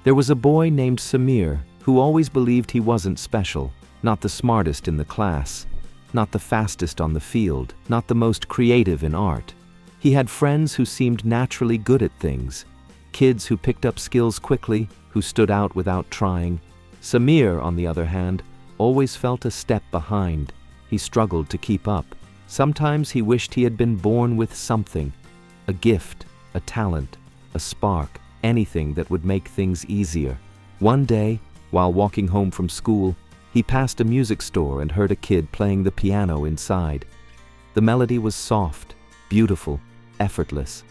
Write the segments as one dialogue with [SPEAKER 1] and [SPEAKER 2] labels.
[SPEAKER 1] There was a boy named Samir who always believed he wasn't special, not the smartest in the class, not the fastest on the field, not the most creative in art. He had friends who seemed naturally good at things, kids who picked up skills quickly, who stood out without trying. Samir, on the other hand, always felt a step behind. He struggled to keep up. Sometimes he wished he had been born with something, a gift, a talent, a spark, anything that would make things easier. One day, while walking home from school, he passed a music store and heard a kid playing the piano inside. The melody was soft, beautiful, effortless.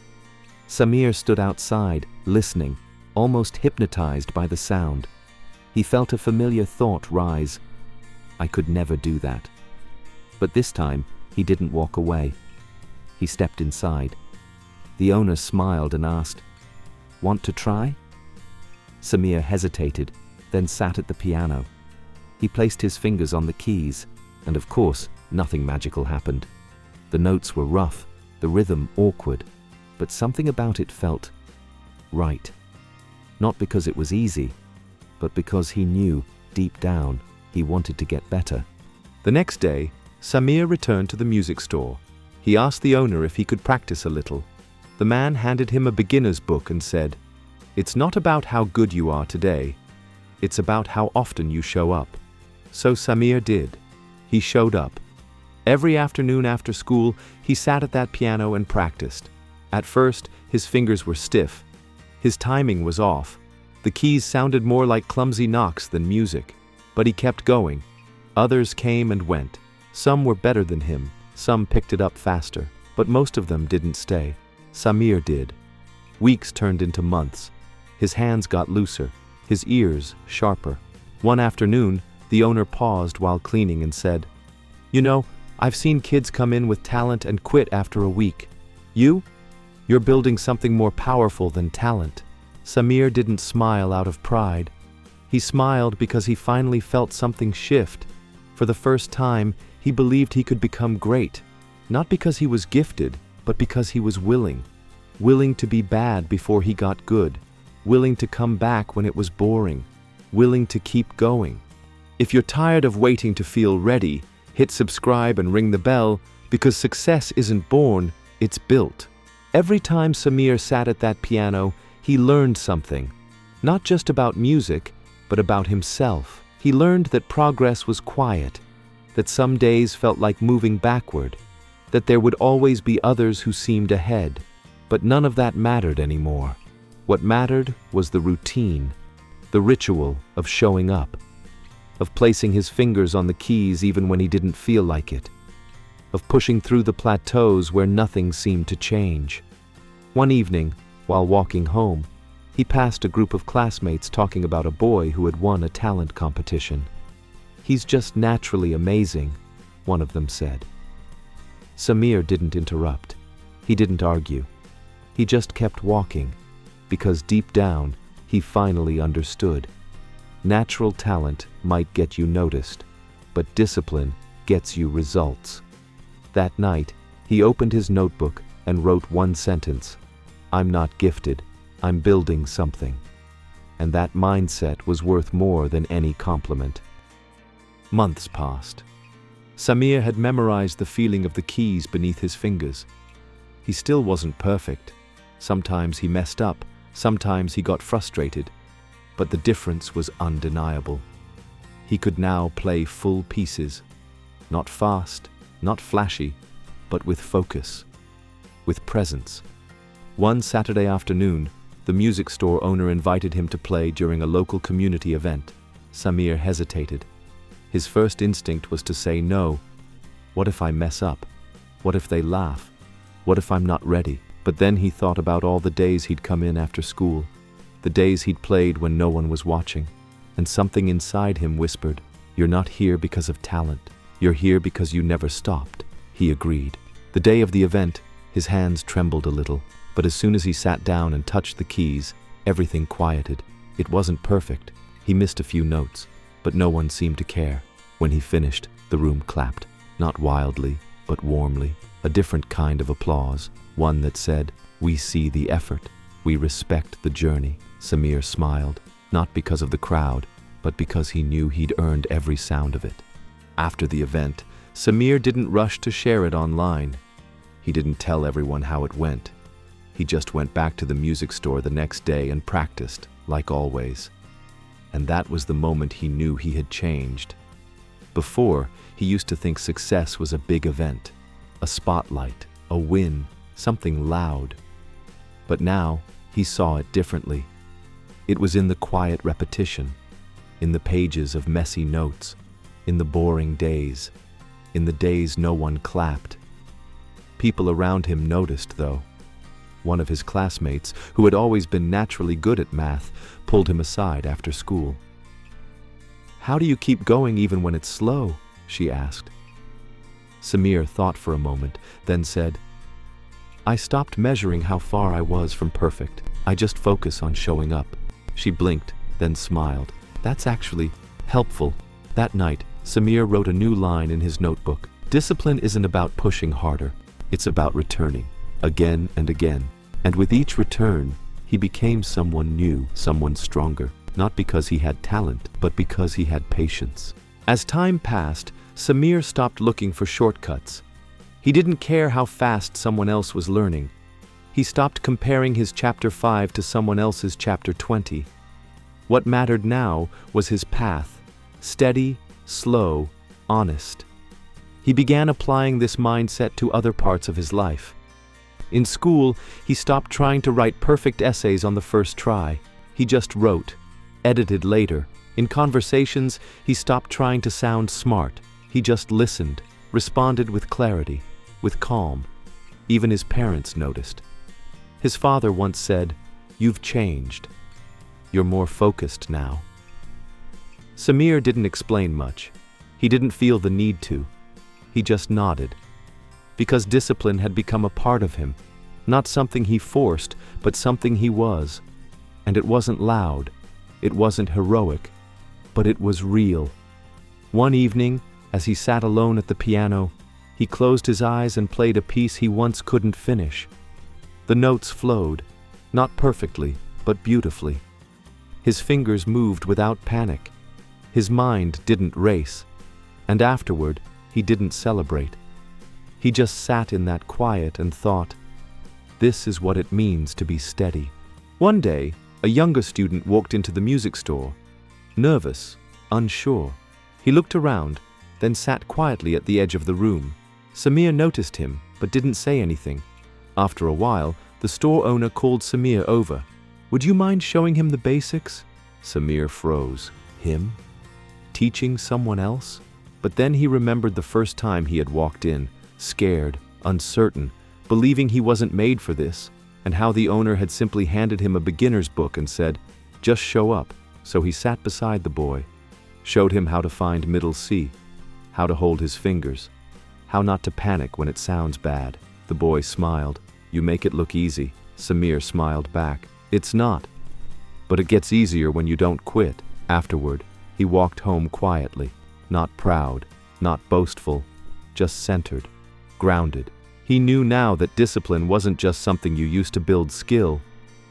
[SPEAKER 1] Samir stood outside, listening, almost hypnotized by the sound. He felt a familiar thought rise. I could never do that. But this time, he didn't walk away. He stepped inside. The owner smiled and asked, "Want to try?" Samir hesitated, then sat at the piano. He placed his fingers on the keys, and of course, nothing magical happened. The notes were rough, the rhythm awkward, but something about it felt right. Not because it was easy, but because he knew, deep down, he wanted to get better. The next day, Samir returned to the music store. He asked the owner if he could practice a little. The man handed him a beginner's book and said, "It's not about how good you are today. It's about how often you show up." So Samir did. He showed up. Every afternoon after school, he sat at that piano and practiced. At first, his fingers were stiff. His timing was off. The keys sounded more like clumsy knocks than music. But he kept going. Others came and went. Some were better than him. Some picked it up faster. But most of them didn't stay. Samir did. Weeks turned into months. His hands got looser. His ears sharper. One afternoon, the owner paused while cleaning and said, "You know, I've seen kids come in with talent and quit after a week. You're building something more powerful than talent." Samir didn't smile out of pride. He smiled because he finally felt something shift. For the first time, he believed he could become great. Not because he was gifted, but because he was willing. Willing to be bad before he got good. Willing to come back when it was boring. Willing to keep going. If you're tired of waiting to feel ready, hit subscribe and ring the bell, because success isn't born, it's built. Every time Samir sat at that piano, he learned something. Not just about music, but about himself. He learned that progress was quiet, that some days felt like moving backward, that there would always be others who seemed ahead, but none of that mattered anymore. What mattered was the routine, the ritual of showing up, of placing his fingers on the keys even when he didn't feel like it, of pushing through the plateaus where nothing seemed to change. One evening, while walking home, he passed a group of classmates talking about a boy who had won a talent competition. "He's just naturally amazing," one of them said. Samir didn't interrupt. He didn't argue. He just kept walking, because deep down, he finally understood. Natural talent might get you noticed, but discipline gets you results. That night, he opened his notebook and wrote one sentence: "I'm not gifted, I'm building something." And that mindset was worth more than any compliment. Months passed. Samir had memorized the feeling of the keys beneath his fingers. He still wasn't perfect. Sometimes he messed up, sometimes he got frustrated, but the difference was undeniable. He could now play full pieces, not fast, not flashy, but with focus, with presence. One Saturday afternoon, the music store owner invited him to play during a local community event. Samir hesitated. His first instinct was to say no. What if I mess up? What if they laugh? What if I'm not ready? But then he thought about all the days he'd come in after school, the days he'd played when no one was watching, and something inside him whispered, "You're not here because of talent. You're here because you never stopped." He agreed. The day of the event, his hands trembled a little, but as soon as he sat down and touched the keys, everything quieted. It wasn't perfect. He missed a few notes, but no one seemed to care. When he finished, the room clapped, not wildly, but warmly, a different kind of applause, one that said, "We see the effort, we respect the journey." Samir smiled. not because of the crowd, but because he knew he'd earned every sound of it. After the event, Samir didn't rush to share it online. He didn't tell everyone how it went. He just went back to the music store the next day and practiced, like always. And that was the moment he knew he had changed. Before, he used to think success was a big event, a spotlight, a win, something loud. But now, he saw it differently. It was in the quiet repetition, in the pages of messy notes, in the boring days, in the days no one clapped. People around him noticed, though. One of his classmates, who had always been naturally good at math, pulled him aside after school. "How do you keep going even when it's slow?" she asked. Samir thought for a moment, then said, "I stopped measuring how far I was from perfect. I just focus on showing up." She blinked, then smiled. "That's actually helpful." That night, Samir wrote a new line in his notebook. Discipline isn't about pushing harder. It's about returning, again and again. And with each return, he became someone new, someone stronger. Not because he had talent, but because he had patience. As time passed, Samir stopped looking for shortcuts. He didn't care how fast someone else was learning. He stopped comparing his chapter 5 to someone else's chapter 20. What mattered now was his path, steady, slow, honest. He began applying this mindset to other parts of his life. In school, he stopped trying to write perfect essays on the first try. He just wrote, edited later. In conversations, he stopped trying to sound smart. He just listened, responded with clarity, with calm. Even his parents noticed. His father once said, "You've changed. You're more focused now." Samir didn't explain much. He didn't feel the need to. He just nodded. Because discipline had become a part of him. Not something he forced, but something he was. And it wasn't loud. It wasn't heroic. But it was real. One evening, as he sat alone at the piano, he closed his eyes and played a piece he once couldn't finish. The notes flowed, not perfectly, but beautifully. His fingers moved without panic. His mind didn't race. And afterward, he didn't celebrate. He just sat in that quiet and thought, this is what it means to be steady. One day, a younger student walked into the music store, nervous, unsure. He looked around, then sat quietly at the edge of the room. Samir noticed him, but didn't say anything. After a while, the store owner called Samir over. "Would you mind showing him the basics?" Samir froze. Him? Teaching someone else? But then he remembered the first time he had walked in, scared, uncertain, believing he wasn't made for this, and how the owner had simply handed him a beginner's book and said, "Just show up." So he sat beside the boy, showed him how to find middle C, how to hold his fingers, how not to panic when it sounds bad. The boy smiled. "You make it look easy." Samir smiled back. "It's not. But it gets easier when you don't quit." Afterward, he walked home quietly, not proud, not boastful, just centered, grounded. He knew now that discipline wasn't just something you used to build skill,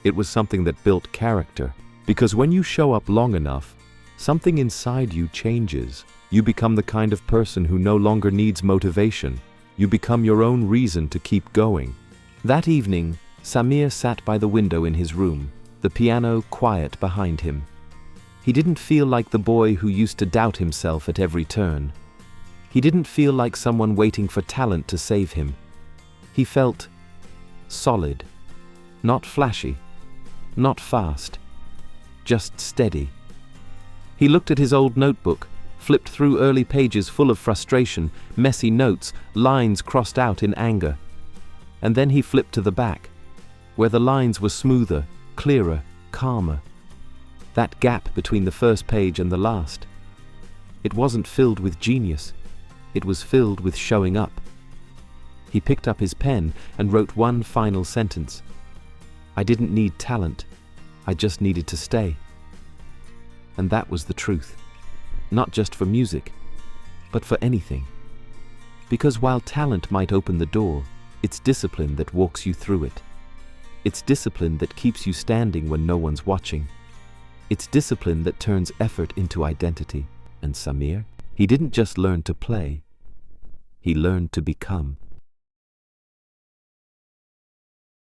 [SPEAKER 1] it was something that built character. Because when you show up long enough, something inside you changes. You become the kind of person who no longer needs motivation. You become your own reason to keep going. That evening, Samir sat by the window in his room, the piano quiet behind him. He didn't feel like the boy who used to doubt himself at every turn. He didn't feel like someone waiting for talent to save him. He felt solid, not flashy, not fast, just steady. He looked at his old notebook, flipped through early pages full of frustration, messy notes, lines crossed out in anger. And then he flipped to the back, where the lines were smoother, clearer, calmer. That gap between the first page and the last. It wasn't filled with genius. It was filled with showing up. He picked up his pen and wrote one final sentence. "I didn't need talent. I just needed to stay." And that was the truth. Not just for music, but for anything. Because while talent might open the door, it's discipline that walks you through it. It's discipline that keeps you standing when no one's watching. It's discipline that turns effort into identity. And Samir? He didn't just learn to play. He learned to become.